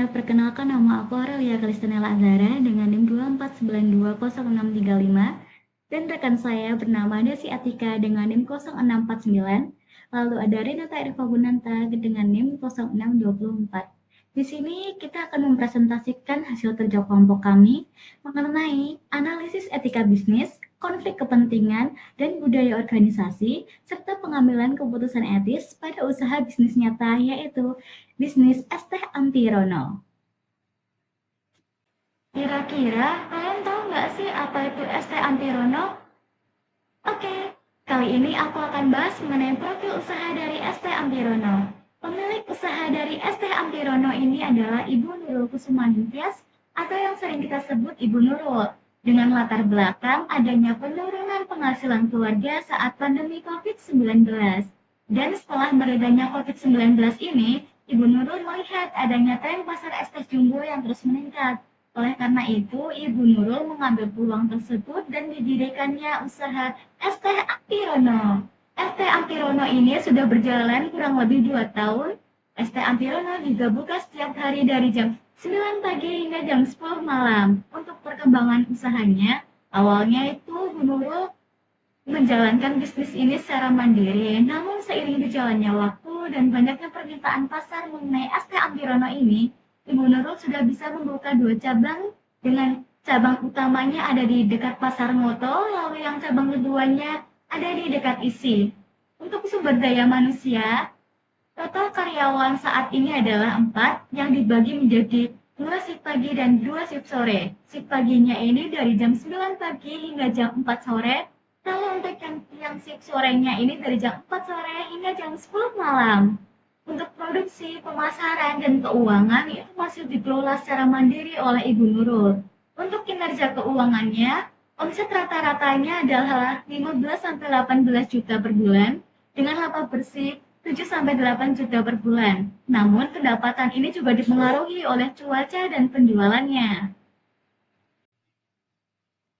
perkenalkan nama aku Aurelia Kalistanela Azhara dengan NIM 249200635 dan rekan saya bernama Desi Atika dengan NIM 0649, lalu ada Renata Irfa Gunanta dengan NIM 0624. Di sini kita akan mempresentasikan hasil kerja kelompok kami mengenai analisis etika bisnis, konflik kepentingan, dan budaya organisasi, serta pengambilan keputusan etis pada usaha bisnis nyata, yaitu bisnis es teh Ampirono. Kira-kira kalian tahu nggak sih apa itu es teh Ampirono? Oke, kali ini aku akan bahas mengenai profil usaha dari es teh Ampirono. Pemilik usaha dari es teh Ampirono ini adalah Ibu Nurul Kusumaningtyas atau yang sering kita sebut Ibu Nurul. Dengan latar belakang adanya penurunan penghasilan keluarga saat pandemi COVID-19. Dan setelah meredanya COVID-19 ini, Ibu Nurul melihat adanya tren pasar es teh jumbo yang terus meningkat. Oleh karena itu, Ibu Nurul mengambil peluang tersebut dan didirikannya usaha es teh Ampirono. Es teh Ampirono ini sudah berjalan kurang lebih 2 tahun. Es teh Ampirono juga buka setiap hari dari jam 9 pagi hingga jam 10 malam. Untuk perkembangan usahanya, awalnya itu Ibu Nurul menjalankan bisnis ini secara mandiri, namun seiring berjalannya waktu dan banyaknya permintaan pasar mengenai es teh Ampirono ini, Ibu Nurul sudah bisa membuka 2 cabang dengan cabang utamanya ada di dekat Pasar Moto, lalu yang cabang keduanya ada di dekat ISI. Untuk sumber daya manusia, total karyawan saat ini adalah 4 yang dibagi menjadi 2 shift pagi dan 2 shift sore. Shift paginya ini dari jam 9 pagi hingga jam 4 sore. Lalu untuk yang shift sorenya ini dari jam 4 sore hingga jam 10 malam. Untuk produksi, pemasaran, dan keuangan itu masih dikelola secara mandiri oleh Ibu Nurul. Untuk kinerja keuangannya, omset rata-ratanya adalah 15-18 juta per bulan dengan laba bersih 7-8 juta per bulan. Namun pendapatan ini juga dipengaruhi oleh cuaca dan penjualannya.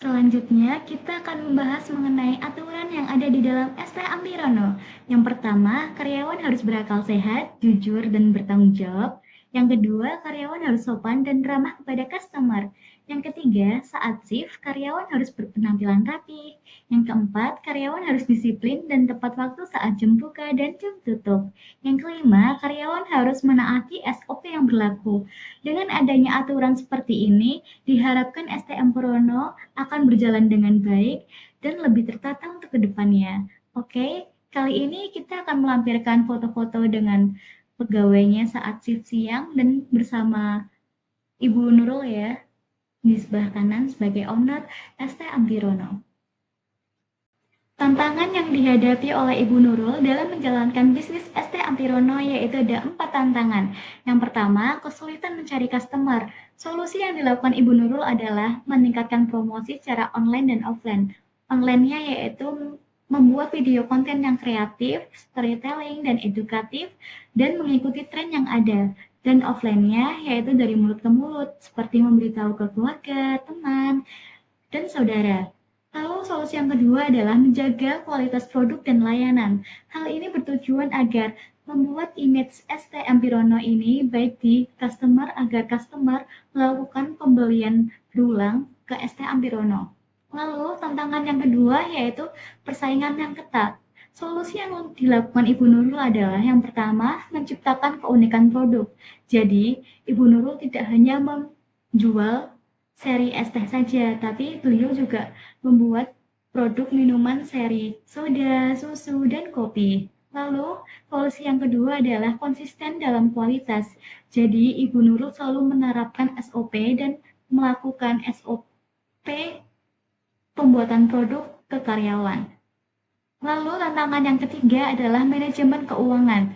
Selanjutnya, kita akan membahas mengenai aturan yang ada di dalam es teh Ampirono. Yang pertama, karyawan harus berakal sehat, jujur, dan bertanggung jawab. Yang kedua, karyawan harus sopan dan ramah kepada customer. Yang ketiga, saat shift, karyawan harus berpenampilan rapi. Yang keempat, karyawan harus disiplin dan tepat waktu saat jam buka dan jam tutup. Yang kelima, karyawan harus menaati SOP yang berlaku. Dengan adanya aturan seperti ini, diharapkan es teh Ampirono akan berjalan dengan baik dan lebih tertata untuk kedepannya. Oke, kali ini kita akan melampirkan foto-foto dengan pegawainya saat shift siang dan bersama Ibu Nurul ya, di sebelah kanan sebagai owner es teh Ampirono. Tantangan yang dihadapi oleh Ibu Nurul dalam menjalankan bisnis es teh Ampirono yaitu ada 4 tantangan. Yang pertama, kesulitan mencari customer. Solusi yang dilakukan Ibu Nurul adalah meningkatkan promosi secara online dan offline. Online-nya yaitu membuat video konten yang kreatif, storytelling, dan edukatif, dan mengikuti tren yang ada. Dan offline-nya yaitu dari mulut ke mulut, seperti memberitahu ke keluarga, teman, dan saudara. Lalu solusi yang kedua adalah menjaga kualitas produk dan layanan. Hal ini bertujuan agar membuat image es teh Ampirono ini baik di customer agar customer melakukan pembelian berulang ke es teh Ampirono. Lalu tantangan yang kedua yaitu persaingan yang ketat. Solusi yang dilakukan Ibu Nurul adalah yang pertama menciptakan keunikan produk. Jadi Ibu Nurul tidak hanya menjual seri es teh saja, tapi beliau juga membuat produk minuman seri soda, susu, dan kopi. Lalu, solusi yang kedua adalah konsisten dalam kualitas. Jadi, Ibu Nurul selalu menerapkan SOP dan melakukan SOP pembuatan produk ke karyawan. Lalu, tantangan yang ketiga adalah manajemen keuangan.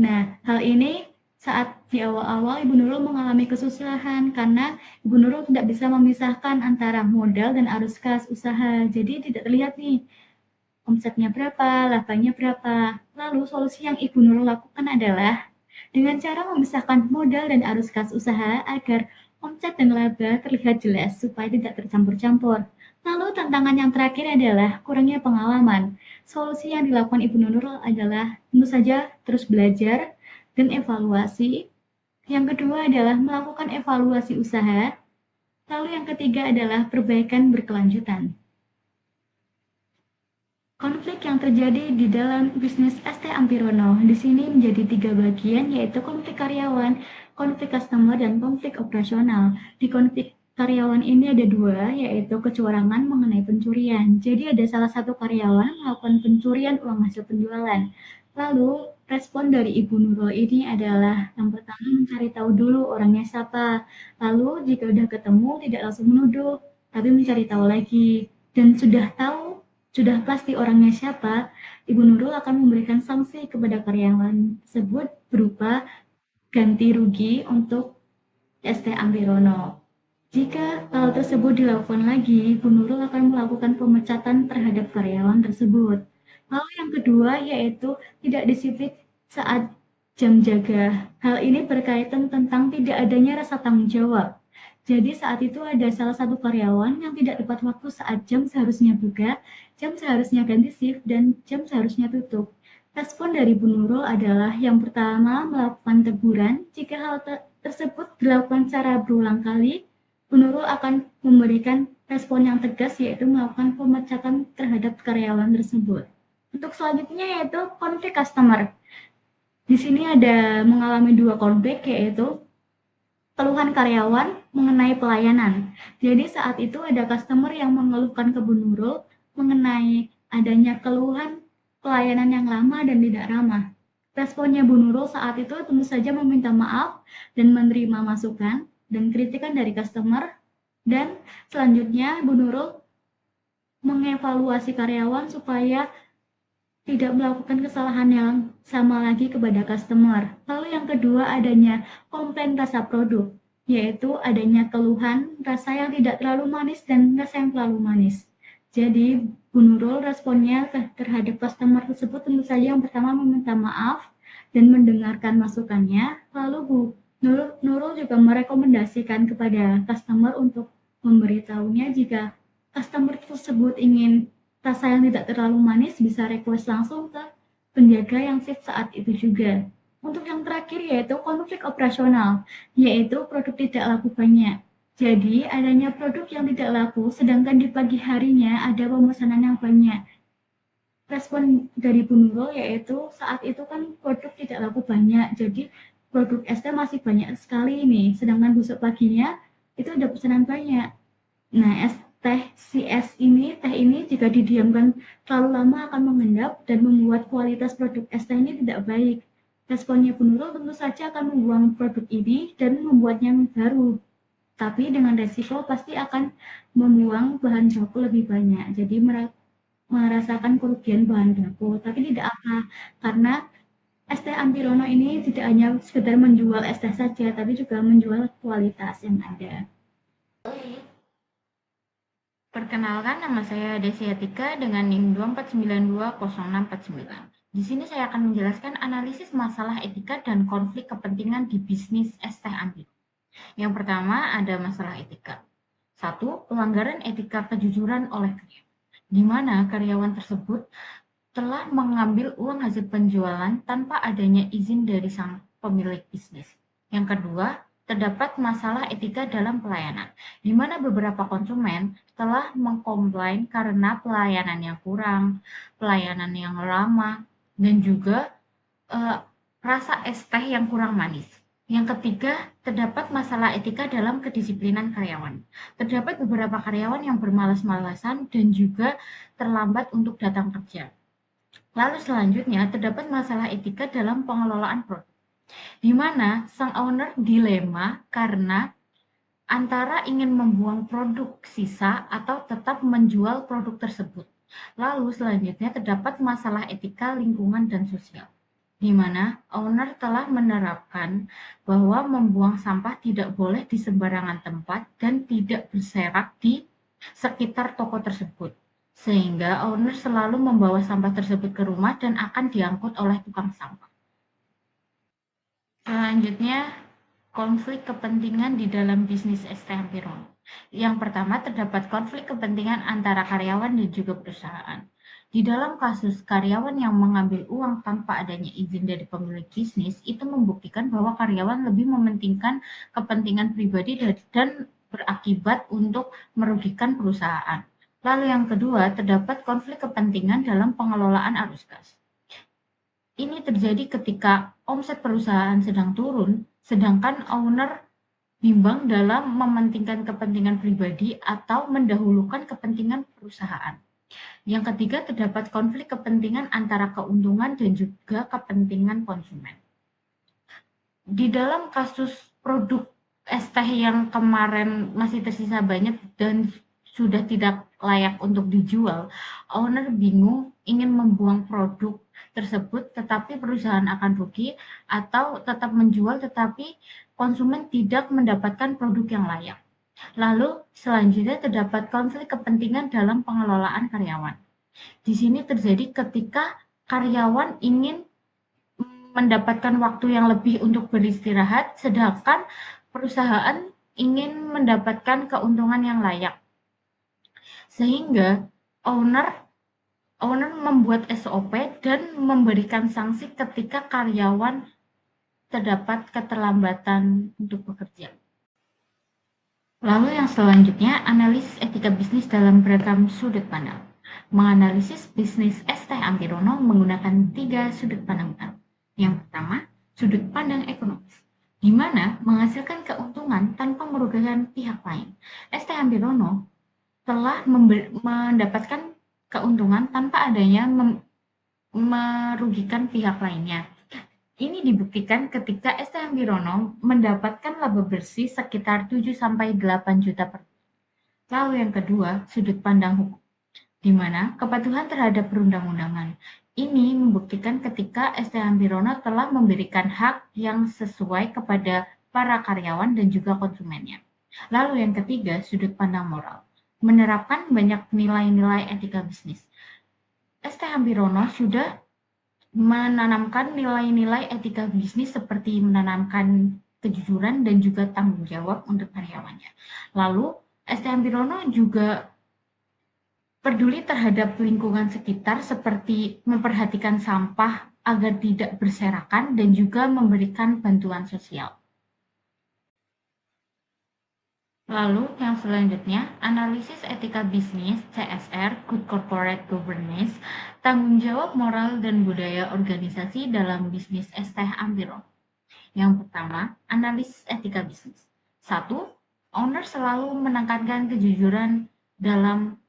Nah, hal ini saat di awal-awal Ibu Nurul mengalami kesusahan karena Ibu Nurul tidak bisa memisahkan antara modal dan arus kas usaha. Jadi tidak terlihat nih omsetnya berapa, labanya berapa. Lalu solusi yang Ibu Nurul lakukan adalah dengan cara memisahkan modal dan arus kas usaha agar omset dan laba terlihat jelas supaya tidak tercampur-campur. Lalu tantangan yang terakhir adalah kurangnya pengalaman. Solusi yang dilakukan Ibu Nurul adalah tentu saja terus belajar dan evaluasi Yang kedua adalah melakukan evaluasi usaha. Lalu yang ketiga adalah perbaikan berkelanjutan. Konflik yang terjadi di dalam bisnis ST Ampirono di sini menjadi 3 bagian, yaitu konflik karyawan, konflik customer, dan konflik operasional. Di konflik karyawan ini ada 2, yaitu kecurangan mengenai pencurian. Jadi ada salah satu karyawan melakukan pencurian uang hasil penjualan. Lalu respon dari Ibu Nurul ini adalah yang pertama mencari tahu dulu orangnya siapa. Lalu jika sudah ketemu tidak langsung menuduh, tapi mencari tahu lagi. Dan sudah pasti orangnya siapa, Ibu Nurul akan memberikan sanksi kepada karyawan tersebut berupa ganti rugi untuk ST Ampirono. Jika hal tersebut dilakukan lagi, Ibu Nurul akan melakukan pemecatan terhadap karyawan tersebut. Lalu yang kedua yaitu tidak disiplin saat jam jaga. Hal ini berkaitan tentang tidak adanya rasa tanggung jawab. Jadi saat itu ada salah satu karyawan yang tidak tepat waktu saat jam seharusnya buka, jam seharusnya ganti shift, dan jam seharusnya tutup. Respon dari Bu Nurul adalah yang pertama melakukan teguran. Jika hal tersebut dilakukan secara berulang kali, Bu Nurul akan memberikan respon yang tegas yaitu melakukan pemecatan terhadap karyawan tersebut. Untuk selanjutnya yaitu konflik customer. Di sini ada mengalami 2 konflik yaitu keluhan karyawan mengenai pelayanan. Jadi saat itu ada customer yang mengeluhkan ke Bu Nurul mengenai adanya keluhan pelayanan yang lama dan tidak ramah. Responnya Bu Nurul saat itu tentu saja meminta maaf dan menerima masukan dan kritikan dari customer. Dan selanjutnya Bu Nurul mengevaluasi karyawan supaya tidak melakukan kesalahan yang sama lagi kepada customer. Lalu yang kedua adanya komplain rasa produk, yaitu adanya keluhan rasa yang tidak terlalu manis dan rasa yang terlalu manis. Jadi Bu Nurul responnya terhadap customer tersebut tentu saja yang pertama meminta maaf dan mendengarkan masukannya. Lalu Bu Nurul juga merekomendasikan kepada customer untuk memberitahunya jika customer tersebut ingin rasa yang tidak terlalu manis bisa request langsung ke penjaga yang shift saat itu juga. Untuk yang terakhir yaitu konflik operasional, yaitu produk tidak laku banyak. Jadi adanya produk yang tidak laku sedangkan di pagi harinya ada pemesanan yang banyak. Respon dari Bu Nurul yaitu saat itu kan produk tidak laku banyak, jadi produk ST masih banyak sekali ini, sedangkan besok paginya itu ada pesanan banyak. Nah, teh ini jika didiamkan terlalu lama akan mengendap dan membuat kualitas produk es teh ini tidak baik. Responnya Bu Nurul tentu saja akan membuang produk ini dan membuatnya baru. Tapi dengan resiko pasti akan membuang bahan baku lebih banyak. Jadi merasakan kerugian bahan baku. Tapi tidak apa, karena es teh Ampirono ini tidak hanya sekedar menjual es teh saja, tapi juga menjual kualitas yang ada. Perkenalkan, nama saya Desi Atika dengan NIM 24920649. Di sini saya akan menjelaskan analisis masalah etika dan konflik kepentingan di bisnis es teh Ampiro. Yang pertama ada masalah etika. 1. Pelanggaran etika kejujuran oleh karyawan, di mana karyawan tersebut telah mengambil uang hasil penjualan tanpa adanya izin dari sang pemilik bisnis. Yang kedua, terdapat masalah etika dalam pelayanan, di mana beberapa konsumen telah mengkomplain karena pelayanan yang kurang, pelayanan yang lama, dan juga rasa es teh yang kurang manis. Yang ketiga, terdapat masalah etika dalam kedisiplinan karyawan. Terdapat beberapa karyawan yang bermalas-malasan dan juga terlambat untuk datang kerja. Lalu selanjutnya, terdapat masalah etika dalam pengelolaan produk, di mana sang owner dilema karena antara ingin membuang produk sisa atau tetap menjual produk tersebut. Lalu selanjutnya terdapat masalah etika lingkungan dan sosial, di mana owner telah menerapkan bahwa membuang sampah tidak boleh di sembarangan tempat dan tidak berserak di sekitar toko tersebut. Sehingga owner selalu membawa sampah tersebut ke rumah dan akan diangkut oleh tukang sampah. Selanjutnya, konflik kepentingan di dalam bisnis es teh Ampirono. Yang pertama, terdapat konflik kepentingan antara karyawan dan juga perusahaan. Di dalam kasus karyawan yang mengambil uang tanpa adanya izin dari pemilik bisnis, itu membuktikan bahwa karyawan lebih mementingkan kepentingan pribadi dan berakibat untuk merugikan perusahaan. Lalu yang kedua, terdapat konflik kepentingan dalam pengelolaan arus kas. Ini terjadi ketika omset perusahaan sedang turun, sedangkan owner bimbang dalam mementingkan kepentingan pribadi atau mendahulukan kepentingan perusahaan. Yang ketiga, terdapat konflik kepentingan antara keuntungan dan juga kepentingan konsumen. Di dalam kasus produk es teh yang kemarin masih tersisa banyak dan sudah tidak layak untuk dijual, owner bingung ingin membuang produk tersebut tetapi perusahaan akan rugi, atau tetap menjual tetapi konsumen tidak mendapatkan produk yang layak. Lalu selanjutnya terdapat konflik kepentingan dalam pengelolaan karyawan. Di sini terjadi ketika karyawan ingin mendapatkan waktu yang lebih untuk beristirahat, sedangkan perusahaan ingin mendapatkan keuntungan yang layak. Sehingga owner membuat SOP dan memberikan sanksi ketika karyawan terdapat keterlambatan untuk bekerja. Lalu yang selanjutnya, analisis etika bisnis dalam beragam sudut pandang. Menganalisis bisnis es teh Ampirono menggunakan 3 sudut pandang utama. Yang pertama, sudut pandang ekonomis, di mana menghasilkan keuntungan tanpa merugikan pihak lain. Es teh Ampirono telah mendapatkan keuntungan tanpa adanya merugikan pihak lainnya. Ini dibuktikan ketika Es teh Ampirono mendapatkan laba bersih sekitar 7-8 juta per bulan. Lalu yang kedua, sudut pandang hukum, di mana kepatuhan terhadap perundang-undangan. Ini membuktikan ketika Es teh Ampirono telah memberikan hak yang sesuai kepada para karyawan dan juga konsumennya. Lalu yang ketiga, sudut pandang moral, menerapkan banyak nilai-nilai etika bisnis. Es teh Ampirono sudah menanamkan nilai-nilai etika bisnis seperti menanamkan kejujuran dan juga tanggung jawab untuk karyawannya. Lalu, Es teh Ampirono juga peduli terhadap lingkungan sekitar seperti memperhatikan sampah agar tidak berserakan dan juga memberikan bantuan sosial. Lalu yang selanjutnya, analisis etika bisnis (CSR), Good Corporate Governance, tanggung jawab moral dan budaya organisasi dalam bisnis es teh Ampirono. Yang pertama, analisis etika bisnis. 1. Owner selalu menekankan kejujuran dalam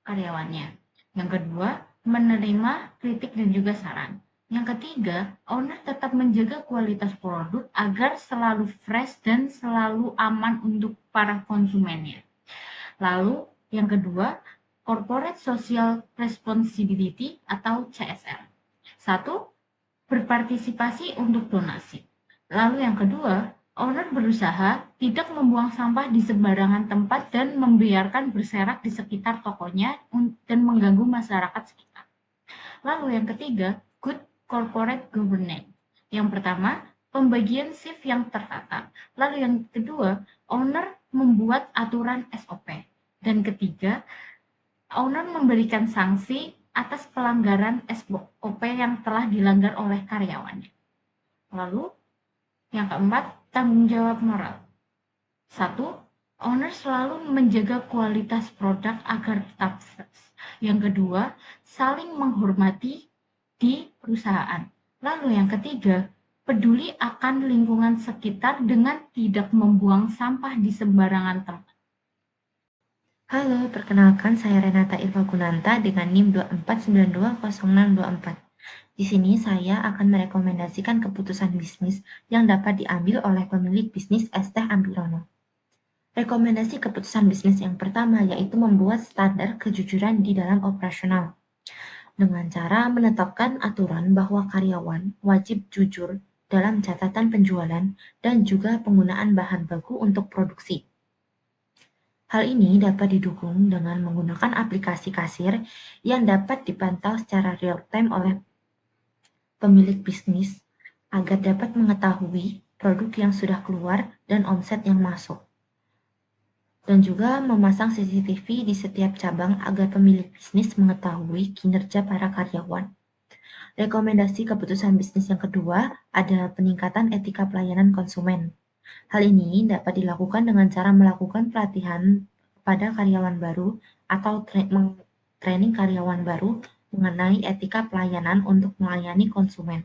karyawannya. Yang kedua, menerima kritik dan juga saran. Yang ketiga, owner tetap menjaga kualitas produk agar selalu fresh dan selalu aman untuk para konsumennya. Lalu, yang kedua, Corporate Social Responsibility atau CSR. 1. Berpartisipasi untuk donasi. Lalu yang kedua, owner berusaha tidak membuang sampah di sembarangan tempat dan membiarkan berserak di sekitar tokonya dan mengganggu masyarakat sekitar. Lalu yang ketiga, Good Corporate Governance. Yang pertama, pembagian shift yang tertata. Lalu yang kedua, owner membuat aturan SOP. Dan ketiga, owner memberikan sanksi atas pelanggaran SOP yang telah dilanggar oleh karyawannya. Lalu, yang keempat, tanggung jawab moral. 1. Owner selalu menjaga kualitas produk agar tetap fresh. Yang kedua, saling menghormati di perusahaan. Lalu yang ketiga, peduli akan lingkungan sekitar dengan tidak membuang sampah di sembarangan tempat. Halo, perkenalkan saya Renata Irva Gunanta dengan NIM 24920624. Di sini saya akan merekomendasikan keputusan bisnis yang dapat diambil oleh pemilik bisnis es teh Ampirono. Rekomendasi keputusan bisnis yang pertama yaitu membuat standar kejujuran di dalam operasional, dengan cara menetapkan aturan bahwa karyawan wajib jujur dalam catatan penjualan dan juga penggunaan bahan baku untuk produksi. Hal ini dapat didukung dengan menggunakan aplikasi kasir yang dapat dipantau secara real-time oleh pemilik bisnis agar dapat mengetahui produk yang sudah keluar dan omset yang masuk. dan juga memasang CCTV di setiap cabang agar pemilik bisnis mengetahui kinerja para karyawan. Rekomendasi keputusan bisnis yang kedua ada peningkatan etika pelayanan konsumen. Hal ini dapat dilakukan dengan cara melakukan pelatihan kepada karyawan baru atau training karyawan baru mengenai etika pelayanan untuk melayani konsumen.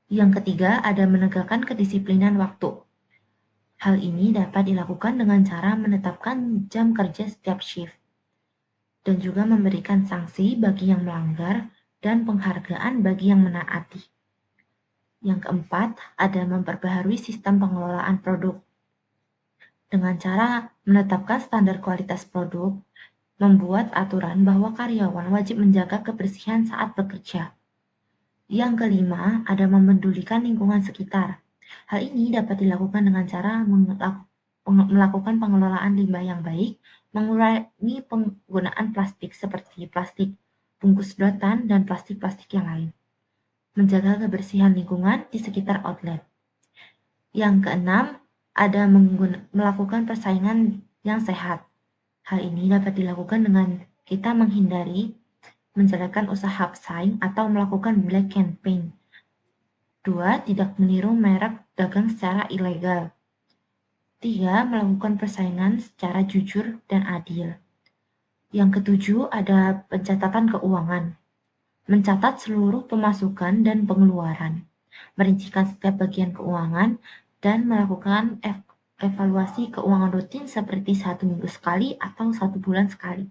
Yang ketiga ada menegakkan kedisiplinan waktu. Hal ini dapat dilakukan dengan cara menetapkan jam kerja setiap shift dan juga memberikan sanksi bagi yang melanggar dan penghargaan bagi yang menaati. Yang keempat, ada memperbaharui sistem pengelolaan produk. Dengan cara menetapkan standar kualitas produk, membuat aturan bahwa karyawan wajib menjaga kebersihan saat bekerja. Yang kelima, ada memedulikan lingkungan sekitar. Hal ini dapat dilakukan dengan cara melakukan pengelolaan limbah yang baik, mengurangi penggunaan plastik seperti plastik bungkus sedotan dan plastik-plastik yang lain, menjaga kebersihan lingkungan di sekitar outlet. Yang keenam, ada melakukan persaingan yang sehat. Hal ini dapat dilakukan dengan kita menghindari menjalankan usaha pesaing atau melakukan black campaign. 2. Tidak meniru merek dagang secara ilegal. 3. Melakukan persaingan secara jujur dan adil. Yang ketujuh ada pencatatan keuangan. Mencatat seluruh pemasukan dan pengeluaran, merincikan setiap bagian keuangan, dan melakukan evaluasi keuangan rutin seperti 1 minggu sekali atau 1 bulan sekali.